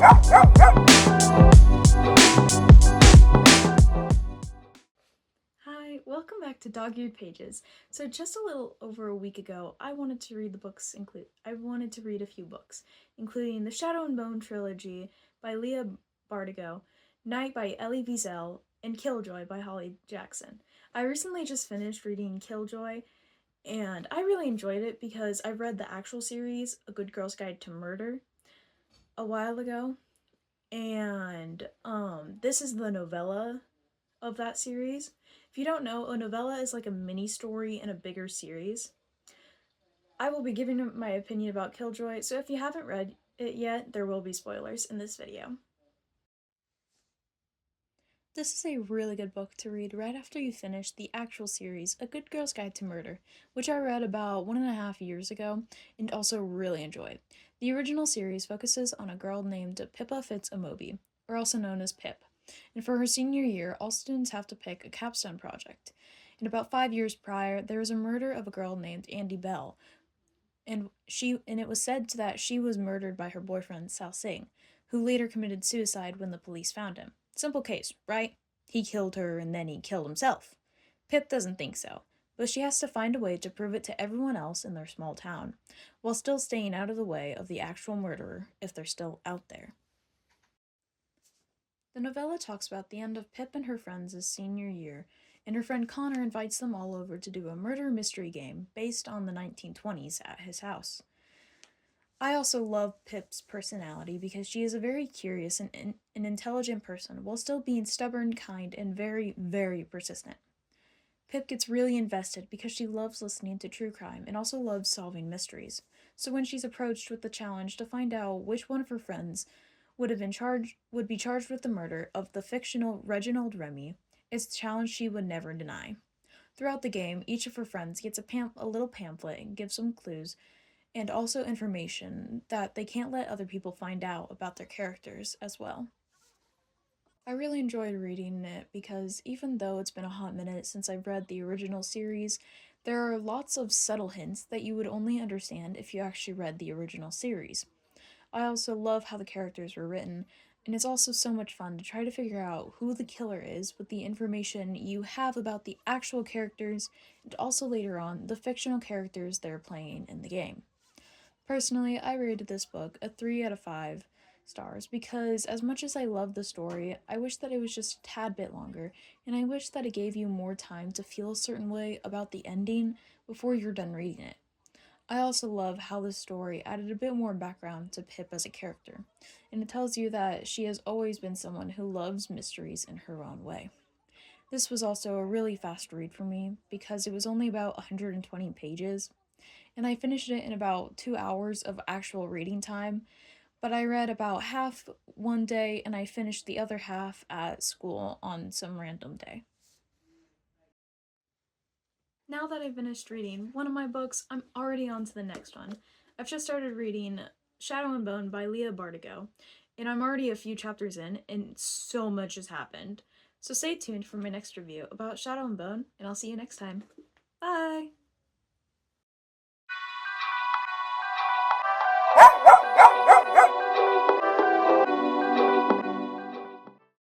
Hi, welcome back to Dog-Eared Pages. So just a little over a week ago, I wanted to read a few books, including the Shadow and Bone trilogy by Leah Bardugo, Night by Elie Wiesel, and Killjoy by Holly Jackson. I recently just finished reading Killjoy, and I really enjoyed it because I read the actual series, A Good Girl's Guide to Murder, a while ago, and this is the novella of that series. If you don't know, a novella is like a mini story in a bigger series. I will be giving my opinion about Killjoy, so if you haven't read it yet, there will be spoilers in this video. This is a really good book to read right after you finish the actual series, A Good Girl's Guide to Murder, which I read about 1.5 years ago and also really enjoyed. The original series focuses on a girl named Pippa Fitz-Amobi, or also known as Pip, and for her senior year, all students have to pick a capstone project. And about 5 years prior, there was a murder of a girl named Andy Bell, and it was said that she was murdered by her boyfriend Sal Singh, who later committed suicide when the police found him. Simple case, right? He killed her and then he killed himself. Pip doesn't think so, but she has to find a way to prove it to everyone else in their small town, while still staying out of the way of the actual murderer if they're still out there. The novella talks about the end of Pip and her friends' senior year, and her friend Connor invites them all over to do a murder mystery game based on the 1920s at his house. I also love Pip's personality because she is a very curious and an intelligent person while still being stubborn, kind, and very, very persistent. Pip gets really invested because she loves listening to true crime and also loves solving mysteries. So when she's approached with the challenge to find out which one of her friends would be charged with the murder of the fictional Reginald Remy, it's a challenge she would never deny. Throughout the game, each of her friends gets a little pamphlet and gives some clues and also information that they can't let other people find out about their characters as well. I really enjoyed reading it because even though it's been a hot minute since I've read the original series, there are lots of subtle hints that you would only understand if you actually read the original series. I also love how the characters were written, and it's also so much fun to try to figure out who the killer is with the information you have about the actual characters and also later on the fictional characters they're playing in the game. Personally, I rated this book a 3 out of 5 stars because as much as I love the story, I wish that it was just a tad bit longer, and I wish that it gave you more time to feel a certain way about the ending before you're done reading it. I also love how the story added a bit more background to Pip as a character, and it tells you that she has always been someone who loves mysteries in her own way. This was also a really fast read for me because it was only about 120 pages, and I finished it in about 2 hours of actual reading time, but I read about half one day and I finished the other half at school on some random day. Now that I've finished reading one of my books, I'm already on to the next one. I've just started reading Shadow and Bone by Leah Bardugo, and I'm already a few chapters in, and so much has happened. So stay tuned for my next review about Shadow and Bone, and I'll see you next time. Bye!